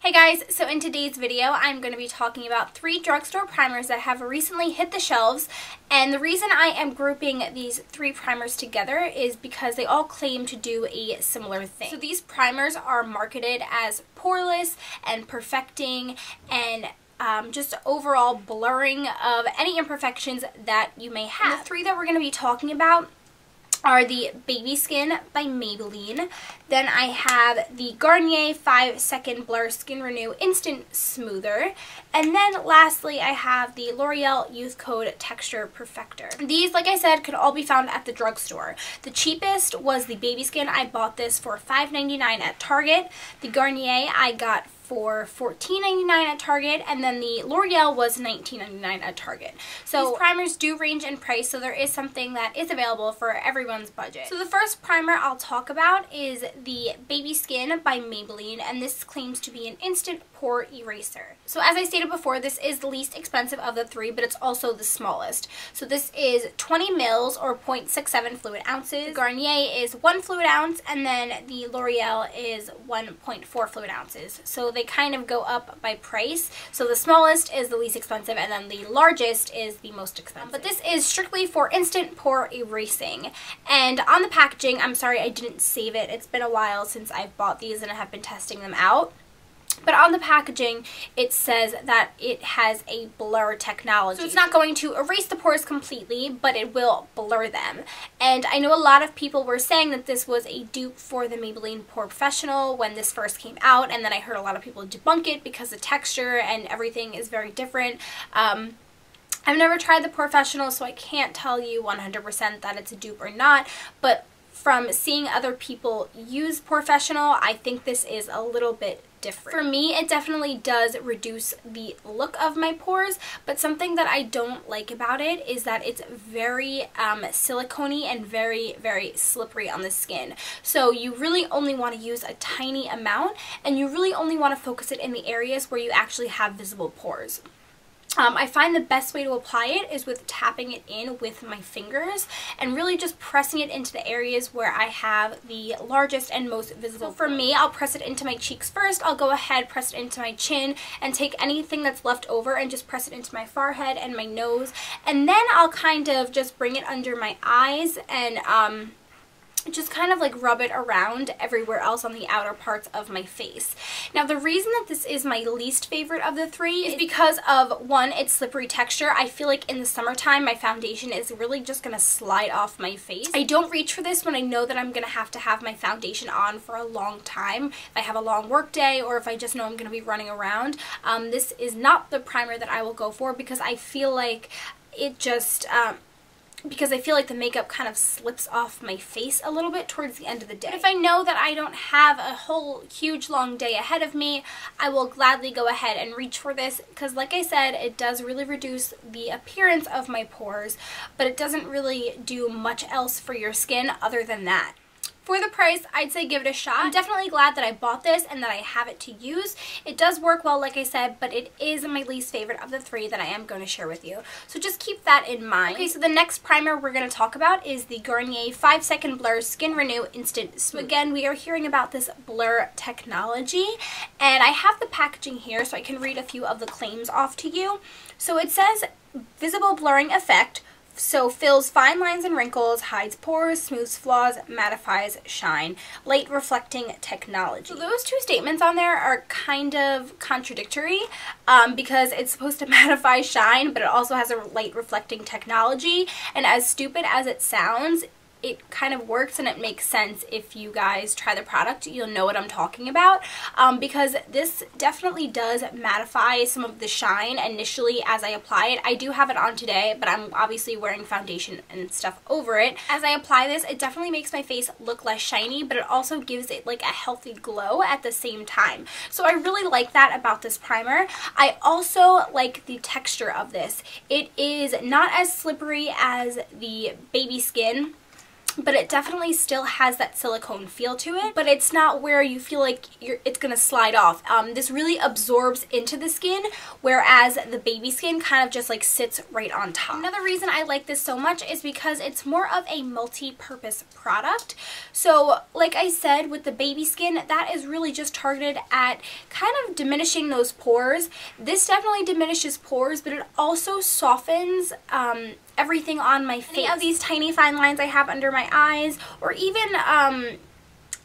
Hey guys, so in today's video I'm going to be talking about 3 drugstore primers that have recently hit the shelves, and the reason I am grouping these 3 primers together is because they all claim to do a similar thing. So these primers are marketed as poreless and perfecting and just overall blurring of any imperfections that you may have. And the 3 that we're going to be talking about are the Baby Skin by Maybelline. Then I have the Garnier 5 Second Blur Skin Renew Instant Smoother. And then lastly, I have the L'Oreal Youth Code Texture Perfector. These, like I said, could all be found at the drugstore. The cheapest was the Baby Skin. I bought this for $5.99 at Target. The Garnier I got for $14.99 at Target, and then the L'Oreal was $19.99 at Target. So these primers do range in price, so there is something that is available for everyone's budget. So the first primer I'll talk about is the Baby Skin by Maybelline, and this claims to be an instant pore eraser. So as I stated before, this is the least expensive of the 3, but it's also the smallest. So this is 20 mils or 0.67 fluid ounces. The Garnier is 1 fluid ounce, and then the L'Oreal is 1.4 fluid ounces. So they kind of go up by price. So the smallest is the least expensive, and then the largest is the most expensive. But this is strictly for instant pore erasing. And on the packaging, I'm sorry I didn't save it. It's been a while since I've bought these and I have been testing them out. But on the packaging, it says that it has a blur technology. So it's not going to erase the pores completely, but it will blur them. And I know a lot of people were saying that this was a dupe for the Maybelline Pore Professional when this first came out, and then I heard a lot of people debunk it because the texture and everything is very different. I've never tried the Professional, so I can't tell you 100% that it's a dupe or not, but from seeing other people use Professional, I think this is a little bit different. For me, it definitely does reduce the look of my pores, but something that I don't like about it is that it's very silicone-y and very, very slippery on the skin. So you really only want to use a tiny amount, and you really only want to focus it in the areas where you actually have visible pores. I find the best way to apply it is with tapping it in with my fingers and really just pressing it into the areas where I have the largest and most visible. So for me, I'll press it into my cheeks first. I'll go ahead, press it into my chin, and take anything that's left over and just press it into my forehead and my nose. And then I'll kind of just bring it under my eyes and just kind of like rub it around everywhere else on the outer parts of my face. Now the reason that this is my least favorite of the 3 is because of, one, its slippery texture. I feel like in the summertime my foundation is really just going to slide off my face. I don't reach for this when I know that I'm going to have my foundation on for a long time. If I have a long work day or if I just know I'm going to be running around, this is not the primer that I will go for because I feel like it just because I feel like the makeup kind of slips off my face a little bit towards the end of the day. But if I know that I don't have a whole huge long day ahead of me, I will gladly go ahead and reach for this because, like I said, it does really reduce the appearance of my pores, but it doesn't really do much else for your skin other than that. For the price, I'd say give it a shot. I'm definitely glad that I bought this and that I have it to use. It does work well, like I said, but it is my least favorite of the 3 that I am going to share with you. So just keep that in mind. Okay, so the next primer we're going to talk about is the Garnier 5 Second Blur Skin Renew Instant Smooth. So again, we are hearing about this blur technology, and I have the packaging here so I can read a few of the claims off to you. So it says visible blurring effect. So fills fine lines and wrinkles, hides pores, smooths flaws, mattifies shine. Light reflecting technology. So those 2 statements on there are kind of contradictory because it's supposed to mattify shine, but it also has a light reflecting technology. And as stupid as it sounds, it kind of works and it makes sense. If you guys try the product, you'll know what I'm talking about, because this definitely does mattify some of the shine initially as I apply it. I do have it on today, but I'm obviously wearing foundation and stuff over it. As I apply this, it definitely makes my face look less shiny, but it also gives it like a healthy glow at the same time. So I really like that about this primer. I also like the texture of this. It is not as slippery as the Baby Skin. but it definitely still has that silicone feel to it, but it's not where you feel like it's gonna slide off. This really absorbs into the skin, whereas the baby skin kind of just like sits right on top. Another reason I like this so much is because it's more of a multi-purpose product. So like I said, with the baby skin, that is really just targeted at kind of diminishing those pores. This definitely diminishes pores, but it also softens everything on my face. Any of these tiny fine lines I have under my eyes, or even I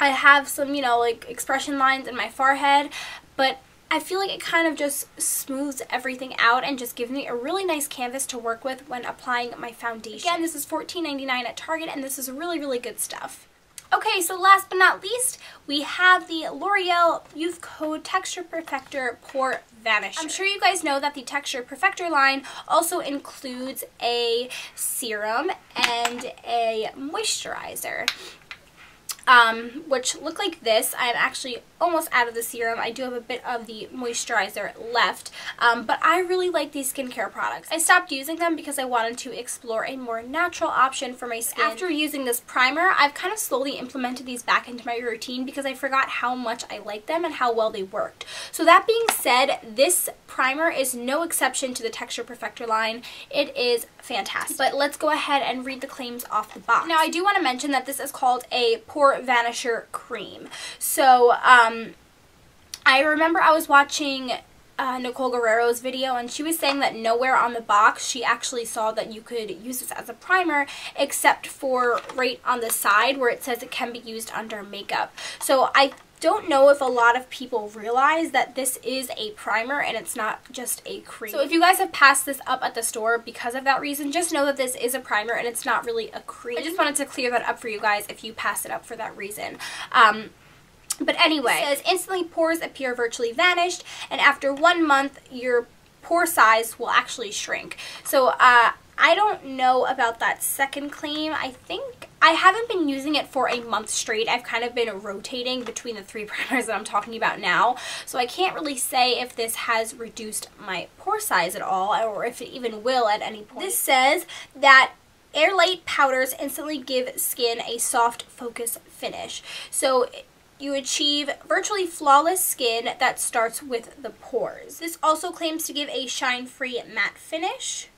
have some, you know, like expression lines in my forehead, but I feel like it kind of just smooths everything out and just gives me a really nice canvas to work with when applying my foundation. Again, this is $14.99 at Target, and this is really, really good stuff. Okay, so last but not least, we have the L'Oreal Youth Code Texture Perfector Pore Vanisher. I'm sure you guys know that the Texture Perfector line also includes a serum and a moisturizer, which look like this. I'm actually almost out of the serum. I do have a bit of the moisturizer left, but I really like these skincare products. I stopped using them because I wanted to explore a more natural option for my skin. After using this primer, I've kind of slowly implemented these back into my routine because I forgot how much I liked them and how well they worked. So that being said, this primer is no exception to the Texture Perfector line. It is fantastic. But let's go ahead and read the claims off the box. Now, I do want to mention that this is called a Pore Vanisher Cream. So, I remember I was watching Nicole Guerrero's video, and she was saying that nowhere on the box she actually saw that you could use this as a primer, except for right on the side where it says it can be used under makeup. So I don't know if a lot of people realize that this is a primer and it's not just a cream. So if you guys have passed this up at the store because of that reason, just know that this is a primer and it's not really a cream. I just wanted to clear that up for you guys if you pass it up for that reason. But anyway, it says instantly pores appear virtually vanished, and after 1 month your pore size will actually shrink. So I don't know about that second claim. I think I haven't been using it for a month straight. I've kind of been rotating between the 3 primers that I'm talking about now. So I can't really say if this has reduced my pore size at all, or if it even will at any point. This says that Airlight powders instantly give skin a soft focus finish. So you achieve virtually flawless skin that starts with the pores. This also claims to give a shine-free matte finish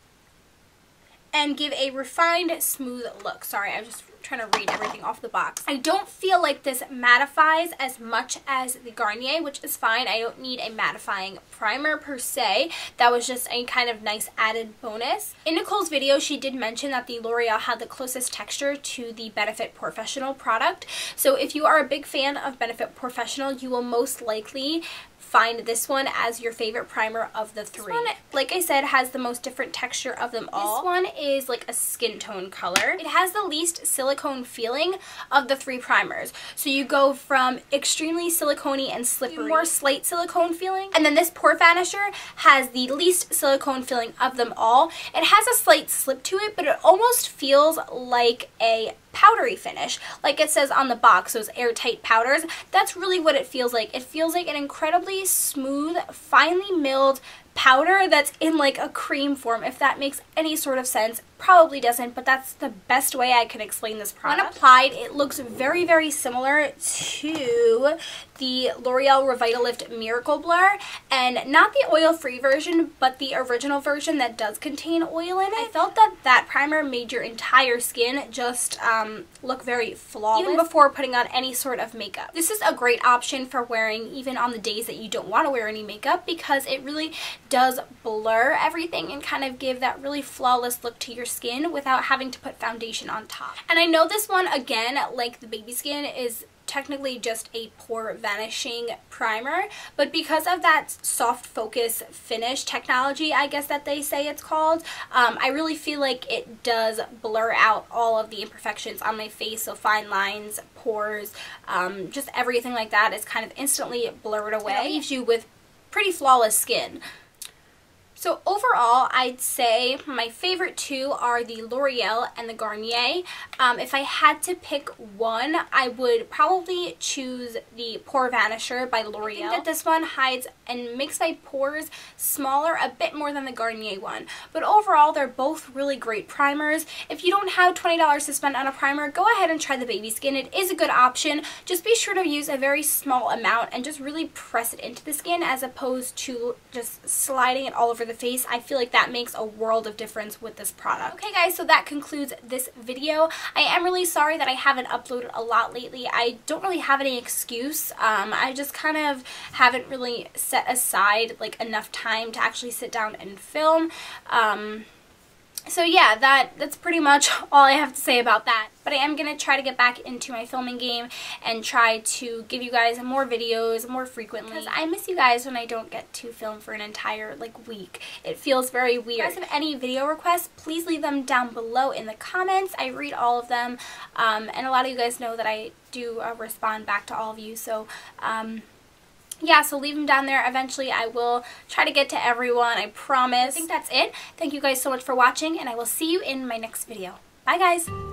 and give a refined, smooth look. Sorry, I'm just trying to read everything off the box. I don't feel like this mattifies as much as the Garnier, which is fine. I don't need a mattifying primer per se. That was just a kind of nice added bonus. In Nicole's video, she did mention that the L'Oreal had the closest texture to the Benefit Professional product. So if you are a big fan of Benefit Professional, you will most likely find this one as your favorite primer of the 3. This one, like I said, has the most different texture of them all. This one is like a skin tone color. It has the least silicone feeling of the 3 primers. So you go from extremely silicone-y and slippery, more slight silicone feeling. And then this Pore Vanisher has the least silicone feeling of them all. It has a slight slip to it, but it almost feels like a powdery finish, like it says on the box, those airtight powders. That's really what it feels like. It feels like an incredibly smooth, finely milled powder that's in like a cream form, if that makes any sort of sense. Probably doesn't, but that's the best way I can explain this product. When applied, it looks very, very similar to the L'Oreal Revitalift Miracle Blur, and not the oil-free version, but the original version that does contain oil in it. I felt that that primer made your entire skin just look very flawless, even before putting on any sort of makeup. This is a great option for wearing even on the days that you don't want to wear any makeup, because it really does blur everything and kind of give that really flawless look to your skin without having to put foundation on top. And I know this one, again, like the baby skin, is technically just a pore vanishing primer, but because of that soft focus finish technology, I guess that they say it's called, I really feel like it does blur out all of the imperfections on my face. So fine lines, pores, just everything like that is kind of instantly blurred away. It leaves you with pretty flawless skin. So overall, I'd say my favorite two are the L'Oreal and the Garnier. If I had to pick one, I would probably choose the Pore Vanisher by L'Oreal. I think that this one hides and makes my pores smaller a bit more than the Garnier one. But overall, they're both really great primers. If you don't have $20 to spend on a primer, go ahead and try the Baby Skin. It is a good option. Just be sure to use a very small amount and just really press it into the skin as opposed to just sliding it all over the face. I feel like that makes a world of difference with this product. Okay guys, so that concludes this video. I am really sorry that I haven't uploaded a lot lately. I don't really have any excuse. I just kind of haven't really set aside like enough time to actually sit down and film. So yeah, that's pretty much all I have to say about that. But I am going to try to get back into my filming game and try to give you guys more videos more frequently. Because I miss you guys when I don't get to film for an entire week. It feels very weird. If you guys have any video requests, please leave them down below in the comments. I read all of them, and a lot of you guys know that I do respond back to all of you. So yeah, so leave them down there. Eventually I will try to get to everyone, I promise. I think that's it. Thank you guys so much for watching, and I will see you in my next video. Bye guys!